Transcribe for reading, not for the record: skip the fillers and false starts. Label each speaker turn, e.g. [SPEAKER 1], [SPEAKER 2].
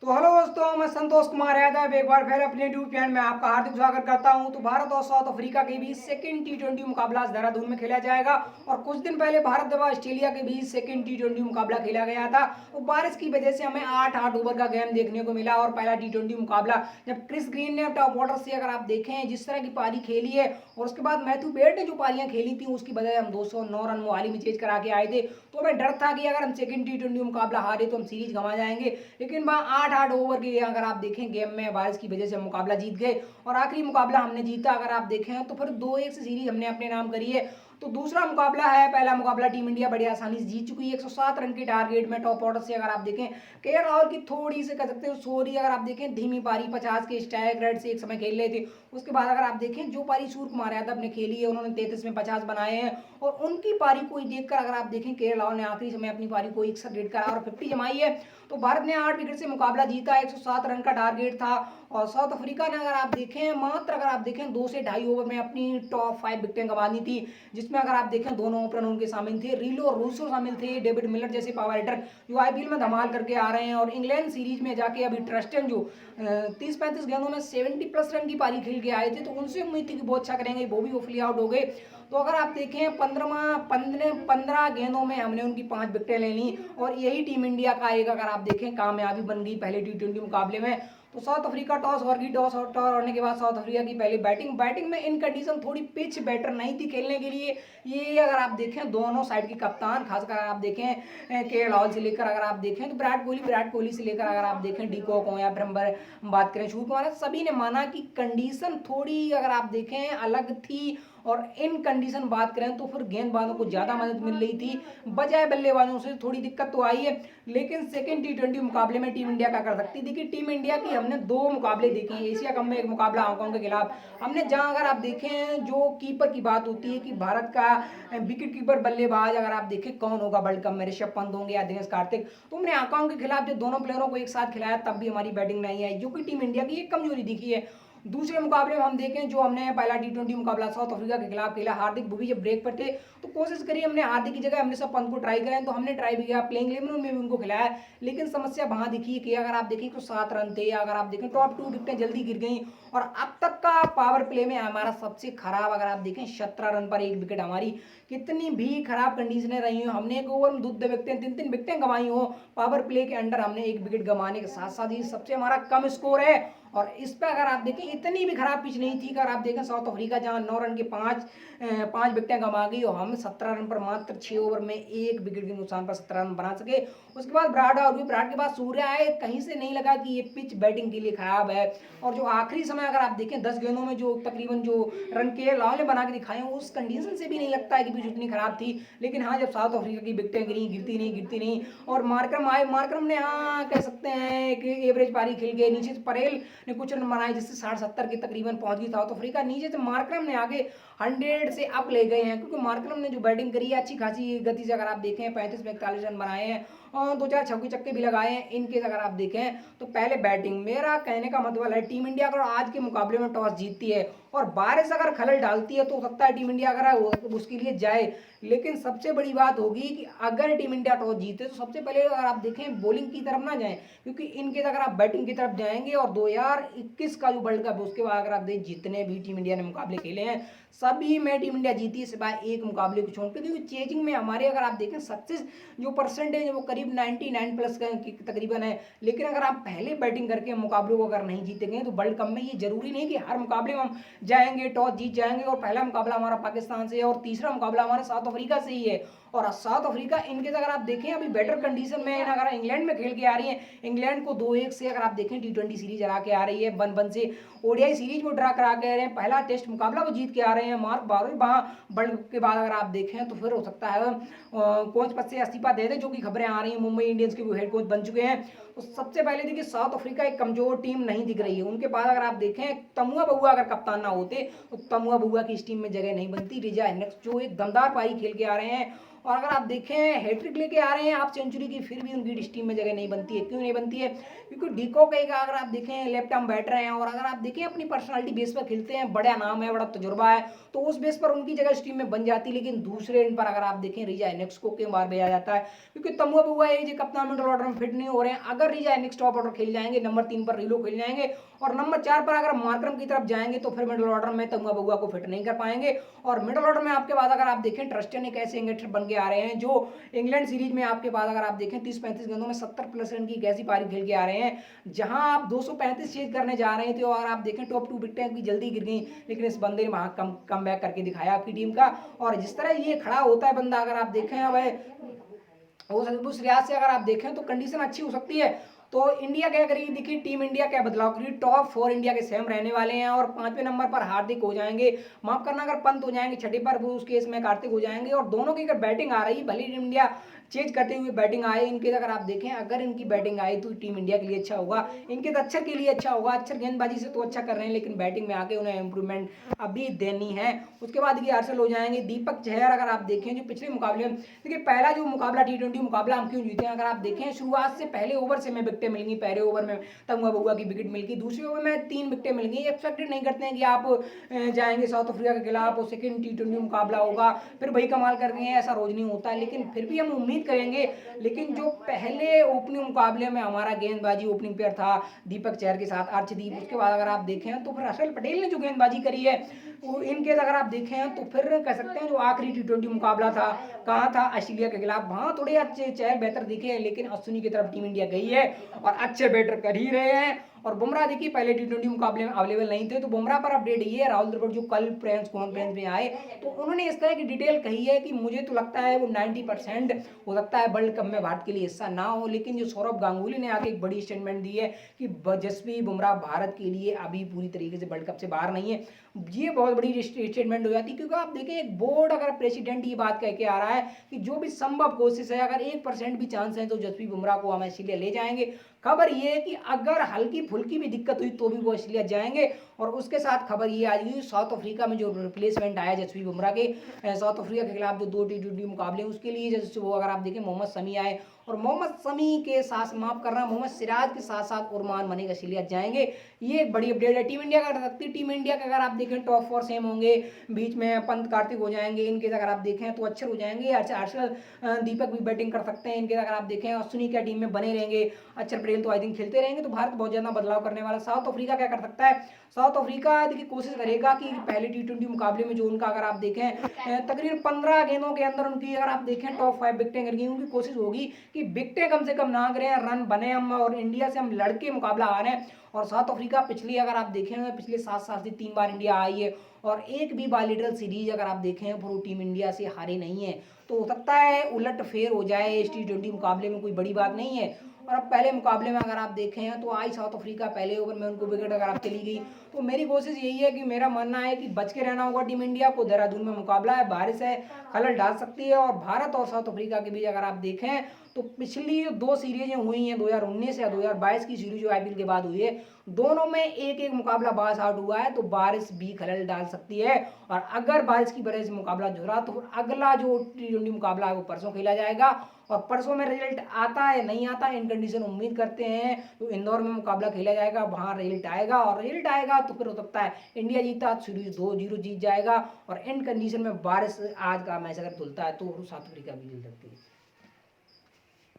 [SPEAKER 1] तो हेलो दोस्तों, मैं संतोष कुमार यादव एक बार फिर अपने यूट्यूब चैनल में आपका हार्दिक स्वागत करता हूं। तो भारत और साउथ अफ्रीका के बीच सेकंड टी20 मुकाबला देहरादून में खेला जाएगा और कुछ दिन पहले भारत व ऑस्ट्रेलिया के बीच सेकंड टी20 मुकाबला खेला गया था। तो बारिश की वजह से हमें 8-8 ओवर का गेम देखने को मिला और पहला टी20 मुकाबला जब क्रिस ग्रीन ने टॉप ऑर्डर से अगर आप देखें जिस तरह की पारी खेली है और उसके बाद मैथ्यू बेड ने जो पारियां खेली थी उसकी बजाय हम 209 रन मोहाली में चेज करा के आए थे। तो हमें डर था कि अगर हम सेकंड टी20 मुकाबला हारे तो हम सीरीज गंवा जाएंगे, लेकिन वहाँ 8-8 ओवर के अगर आप देखें गेम में बारिश की वजह से हम मुकाबला जीत गए और आखिरी मुकाबला हमने जीता। अगर आप देखें तो फिर 2-1 से सीरीज हमने अपने नाम करी है। तो दूसरा मुकाबला है, पहला मुकाबला टीम इंडिया बड़ी आसानी से जीत चुकी है 107 रन के टारगेट में टॉप ऑर्डर से। अगर आप देखें केएल राहुल की थोड़ी से कह सकते हो सोरी, अगर आप देखें धीमी पारी 50 के स्ट्राइक रेट से एक समय खेल रहे थे। उसके बाद अगर आप देखें जो पारी सूर्य कुमार यादव ने खेली है उन्होंने 33 में 50 बनाए हैं और उनकी पारी को देखकर अगर आप देखें केएल राहुल ने आखिरी समय अपनी पारी को 61 रेट करा और 50 जमाई है। तो भारत ने 8 विकेट से मुकाबला जीता, 107 रन का टारगेट था। और साउथ अफ्रीका ने अगर आप देखें मात्र अगर आप देखें 2 से ढाई ओवर में अपनी टॉप 5 विकेटें गंवानी थी, जिसमें अगर आप देखें दोनों ओपनर उनके शामिल थे, रिलो और रूसो शामिल थे, डेविड मिलर जैसे पावर हिटर जो आईपीएल में धमाल करके आ रहे हैं। और इंग्लैंड सीरीज में जाके अभी ट्रस्टन जो 30-35 गेंदों में 70+ रन की पारी खेल के आए थे, तो उनसे उम्मीद थी कि बहुत अच्छा करेंगे, वो भी ऑफली आउट हो गए। तो अगर आप देखें 15 गेंदों में हमने उनकी 5 विकेटें ले ली और यही टीम इंडिया का एक अगर आप देखें कामयाबी बन गई पहले टी20 मुकाबले में। तो साउथ अफ्रीका टॉस हार गई, टॉस हारने के बाद साउथ अफ्रीका की पहली बैटिंग में इन कंडीशन थोड़ी पिच बेटर नहीं थी खेलने के लिए। ये अगर आप देखें दोनों साइड के कप्तान, खासकर अगर आप देखें केएल राहुल से लेकर अगर आप देखें तो विराट कोहली से लेकर अगर आप देखें डी कॉक हो या फिर हम बात करें सूर्य कुमार, सभी ने माना कि कंडीशन थोड़ी अगर आप देखें अलग थी। और इन कंडीशन बात करें तो फिर गेंदबाजों को ज़्यादा मदद मिल रही थी, बजाय बल्लेबाजों से थोड़ी दिक्कत तो आई है। लेकिन सेकंड टी20 मुकाबले में टीम इंडिया क्या कर सकती थी कि टीम इंडिया की हमने 2 मुकाबले देखे, एशिया कप में एक मुकाबला हांगकांग के खिलाफ हमने, जहां अगर आप देखें जो कीपर की बात होती है कि भारत का विकेट कीपर बल्लेबाज अगर आप देखें कौन होगा वर्ल्ड कप में, ऋषभ पंत होंगे या दिनेश कार्तिक, तो हमने हांगकांग के खिलाफ जो दोनों प्लेयरों को एक साथ खिलाया तब भी हमारी बैटिंग नहीं आई, जो कि टीम इंडिया की एक कमजोरी दिखी है। दूसरे मुकाबले में हम देखें जो हमने पहला टी20 मुकाबला साउथ अफ्रीका के खिलाफ खेला, हार्दिक भूवी जब ब्रेक पर थे तो कोशिश करी हमने हार्दिक की जगह हमने सब पंत को ट्राई करें, तो हमने ट्राई भी किया, प्लेइंग 11 में भी उनको खिलाया। लेकिन समस्या वहां दिखी कि अगर आप देखें तो 7 रन थे, अगर आप देखें टॉप 2 विकेटें जल्दी गिर गई और अब तक का पावर प्ले में हमारा सबसे खराब अगर आप देखें 17 रन पर 1 विकेट हमारी, कितनी भी खराब कंडीशनें रही हो, हमने एक ओवर में 2 विकेटें 3 विकेटें गंवाई हो, पावर प्ले के अंडर हमने 1 विकेट गंवाने के साथ साथ ही सबसे हमारा कम स्कोर है। और इस पर अगर आप देखें इतनी भी खराब पिच नहीं थी। अगर आप देखें साउथ अफ्रीका जहां 9 रन के 5 विकेटें गंवा गई और हम 17 रन पर मात्र 6 ओवर में 1 विकेट के नुकसान पर 17 रन बना सके। उसके बाद विराट के बाद सूर्य आए, कहीं से नहीं लगा कि ये पिच बैटिंग के लिए खराब है। और जो आखिरी समय अगर आप देखें 10 गेंदों में जो तकरीबन जो रन के लाल ने बना के दिखाए उस कंडीशन से भी नहीं लगता है कि पिच उतनी खराब थी। लेकिन हाँ, जब साउथ अफ्रीका की विकेटें गिरती नहीं और मार्करम आए, मार्करम ने हाँ कह सकते हैं कि एवरेज पारी खेल गए, नीचे से परेल ने कुछ रन बनाए जिससे 60-70 के तकरीबन पहुंच गई साउथ अफ्रीका, नीचे से मार्करम ने आगे 100 से अप ले गए हैं, क्योंकि मार्करम ने जो बैटिंग करी है अच्छी खासी गति से अगर आप देखें 35-41 रन बनाए हैं और 2-4 छक्के चक्के भी लगाए हैं। इनके अगर आप देखें तो पहले बैटिंग, मेरा कहने का मतलब है टीम इंडिया अगर आज के मुकाबले में टॉस जीतती है और बारिश अगर खलल डालती है तो हो सकता है टीम इंडिया अगर उसके लिए जाए। लेकिन सबसे बड़ी बात होगी कि अगर टीम इंडिया टॉस जीते तो सबसे पहले अगर आप देखें बॉलिंग की तरफ ना जाएं, क्योंकि इनके अगर आप बैटिंग की तरफ जाएंगे और 2021 का जो वर्ल्ड कप उसके बाद अगर आप देखें जितने भी टीम इंडिया ने मुकाबले खेले हैं सभी में टीम इंडिया जीती है सिवाय एक मुकाबले को छोड़ के, क्योंकि चेजिंग में हमारे अगर आप देखें सक्सेस जो परसेंटेज है वो करीब 99+ तकरीबन है। लेकिन अगर आप पहले बैटिंग करके मुकाबलों को अगर नहीं जीतेंगे तो वर्ल्ड कप में ये जरूरी नहीं कि हर मुकाबले में हम जाएंगे टॉस जीत जाएंगे और पहला मुकाबला हमारा पाकिस्तान से है और तीसरा मुकाबला हमारे साउथ अफ्रीका से ही है। और साउथ अफ्रीका इनके अगर आप देखें अभी बेटर कंडीशन में अगर इंग्लैंड में खेल के आ रही है, इंग्लैंड को 2-1 से अगर आप देखें टी20 सीरीज हरा के आ रही है, 1-1 से ओडीआई सीरीज वो ड्रा करा के आ रहे हैं, पहला टेस्ट मुकाबला वो जीत के आ रहे हैं। मार्क बारोल वहां वर्ल्ड के बाद अगर आप देखें तो फिर हो सकता है कोच पद से इस्तीफा दे दे, जो कि खबरें आ रही हैं, मुंबई इंडियंस के वो हेड कोच बन चुके हैं। तो सबसे पहले देखिए साउथ अफ्रीका एक कमजोर टीम नहीं दिख रही है, उनके पास अगर आप देखें तमुआ बहुआ अगर कप्तान ना होते तो तमुआ बहुआ की इस टीम में जगह नहीं बनती। रिजा हेंड्रिक्स जो एक दमदार पारी खेल के आ रहे हैं और अगर आप देखें हैट्रिक लेके आ रहे हैं आप सेंचुरी की, फिर भी उनकी टीम में जगह नहीं बनती है। क्यों नहीं बनती है? क्योंकि डिकॉक एक अगर आप देखें लेफ्ट आर्म बैटर हैं, और अगर आप देखें अपनी पर्सनालिटी बेस पर खेलते हैं, बड़ा नाम है, बड़ा तजुर्बा है, तो उस बेस पर उनकी जगह इस टीम में बन जाती है। लेकिन दूसरे एंड पर अगर आप देखें रिजा एनेक्स को कई बार भेजा जाता है, क्योंकि तमुआ बुआ ये जो कप्तान मिडल ऑर्डर में फिट नहीं हो रहे हैं। अगर रिजा एनेक्स टॉप ऑर्डर खेल जाएंगे, नंबर 3 पर रिलो खेल जाएंगे, और नंबर 4 पर अगर मार्करम की तरफ जाएंगे, तो फिर मिडल ऑर्डर में तमुआ बुआ को फिट नहीं कर पाएंगे। और मिडल ऑर्डर में आपके पास अगर आप देखें ट्रस्टन एक ऐसे इंगेटर बन के आ रहे हैं जो इंग्लैंड सीरीज में आपके पास अगर आप देखें 30-35 गेंदों में 70+ रन की एक ऐसी पारी खेल के आ रहे हैं जहां आप 235 चेज करने जा रहे थे, और आप देखें टॉप 2 विकेटें भी जल्दी गिर गई, लेकिन इस बंदे ने वहां कम बैक करके दिखाया आपकी टीम का। और जिस तरह ये खड़ा होता है बंदा, अगर आप देखें उस लिहाज से अगर आप देखें तो कंडीशन अच्छी हो सकती है। तो इंडिया क्या करेगी? देखिए टीम इंडिया क्या बदलाव करेगी। टॉप 4 इंडिया के सेम रहने वाले हैं, और 5वें नंबर पर हार्दिक हो जाएंगे, माफ करना अगर पंत हो जाएंगे, छठे पर वो उस केस में कार्तिक हो जाएंगे। और दोनों की अगर बैटिंग आ रही, भले टीम इंडिया चेंज करते हुए बैटिंग आए इनके, अगर आप देखें अगर इनकी बैटिंग आई तो टीम इंडिया के लिए अच्छा होगा, इनके तो अक्षर के लिए अच्छा होगा। अक्षर गेंदबाजी से तो अच्छा कर रहे हैं, लेकिन बैटिंग में आके उन्हें इंप्रूवमेंट अभी देनी है। उसके बाद ये हर्षल हो जाएंगे। दीपक चहर अगर आप देखें जो पिछले मुकाबले में, देखिए पहला जो मुकाबला T20 मुकाबला हम क्यों जीते हैं, अगर आप देखें शुरुआत से पहले ओवर से में विकेटें मिल गई। पहले ओवर में तमुआ बुआ की विकेट मिल गई, दूसरे ओवर में 3 विकेटें मिल गई। एक्सपेक्टेड नहीं करते हैं कि आप जाएंगे साउथ अफ्रीका के खिलाफ और सेकंड T20 मुकाबला होगा फिर वही कमाल कर रहे हैं, ऐसा रोज नहीं होता है। लेकिन फिर भी हम उम्मीद करेंगे। लेकिन जो पहले ओपनिंग मुकाबले में हमारा गेंदबाजी ओपनिंग पेयर था दीपक चहर के साथ अर्शदीप, उसके बाद अगर आप देखें तो फिर हर्षल पटेल ने जो गेंदबाजी करी है वो इनके अगर आप देखें तो फिर कह सकते हैं जो आखिरी T20 मुकाबला था कहाँ था, ऑस्ट्रेलिया के खिलाफ, वहां थोड़े अच्छे चहर बेहतर दिखे हैं। लेकिन अश्विनी की तरफ टीम इंडिया गई है और अच्छे बैटर कर ही रहे हैं। और बुमराह देखिए पहले T20 मुकाबले में अवेलेबल नहीं थे, तो बुमराह पर अपडेट ये है, राहुल द्रविड़ जो कल प्रेस कॉन्फ्रेंस में आए तो उन्होंने इस तरह की डिटेल कही है कि मुझे तो लगता है वो 90% हो सकता है वर्ल्ड कप में भारत के लिए हिस्सा ना हो। लेकिन जो सौरभ गांगुली ने आके एक बड़ी स्टेटमेंट दी है कि जसप्रीत बुमराह भारत के लिए अभी पूरी तरीके से वर्ल्ड कप से बाहर नहीं है। ये बहुत बड़ी स्टेटमेंट हो जाती है, क्योंकि आप देखें एक बोर्ड अगर प्रेसिडेंट ये बात कह के आ रहा है कि जो भी संभव कोशिश है, अगर 1% भी चांस है तो जसप्रीत बुमराह को हम ऑस्ट्रेलिया ले जाएंगे। खबर ये है कि अगर हल्की फुल्की भी दिक्कत हुई तो भी वो ऑस्ट्रेलिया जाएंगे। और उसके साथ खबर ये आ गई साउथ अफ्रीका में जो रिप्लेसमेंट आया जसप्रीत बुमराह के, साउथ अफ्रीका के खिलाफ जो 2 T20 मुकाबले उसके लिए जैसे वो अगर आप देखें मोहम्मद शमी आए, और मोहम्मद शमी के साथ माफ करना मोहम्मद सिराज के साथ साथ उरमान मलिक ऑस्ट्रेलिया जाएंगे। ये एक बड़ी अपडेट है। टीम इंडिया का सकती है, टीम इंडिया का अगर आप देखें टॉप 4 सेम होंगे, बीच में पंत कार्तिक हो जाएंगे, इनके अगर आप देखें तो अक्षर हो जाएंगे, हर्षल दीपक भी बैटिंग कर सकते हैं इनके, अगर आप देखें अश्विनी क्या टीम में बने रहेंगे, अक्षर पटेल तो आई थिंक खेलते रहेंगे। तो भारत बहुत ज्यादा बदलाव करने वाला। साउथ अफ्रीका क्या कर सकता है? साउथ अफ्रीका देखिए कोशिश करेगा कि पहले T20 मुकाबले में जो उनका अगर आप देखें तकरीबन 15 गेंदों के अंदर उनकी अगर आप देखें टॉप 5 विकेटें गिर गई, उनकी कोशिश होगी कि विकेटें कम से कम ना गिरे, रन बने हम, और इंडिया से हम लड़के मुकाबला आ रहे हैं। और साउथ अफ्रीका पिछली अगर आप देखें पिछले 7 साल से 3 बार इंडिया आई है, और एक भी बायलैटरल सीरीज अगर आप देखें वो टीम इंडिया से हारे नहीं है। तो हो सकता है उलट फेर हो जाए इस T20 मुकाबले में, कोई बड़ी बात नहीं है। और अब पहले मुकाबले में अगर आप देखें तो आई साउथ अफ्रीका, पहले ओवर में उनको विकेट अगर आप चली गई, तो मेरी कोशिश यही है कि मेरा मानना है कि बच के रहना होगा टीम इंडिया को। देहरादून में मुकाबला है, बारिश है, खलल डाल सकती है। और भारत और साउथ अफ्रीका के बीच अगर आप देखें तो पिछली जो 2 सीरीजें हुई हैं 2019 या 2022 की सीरीज जो IPL के बाद हुई है, दोनों में एक एक मुकाबला बास आउट हुआ है, तो बारिश भी खलल डाल सकती है। और अगर बारिश की वजह से मुकाबला झुरा तो अगला जो T20 मुकाबला है वो परसों खेला जाएगा। और परसों में रिजल्ट आता है नहीं आता इन कंडीशन उम्मीद करते हैं तो इंदौर में मुकाबला खेला जाएगा, वहां रिजल्ट आएगा, और रिजल्ट आएगा तो फिर हो सकता है इंडिया जीता सीरीज 2-0 जीत जाएगा। और इन कंडीशन में बारिश आज का मैच अगर धुलता है तो साउथ अफ्रीका भी जीत सकती है।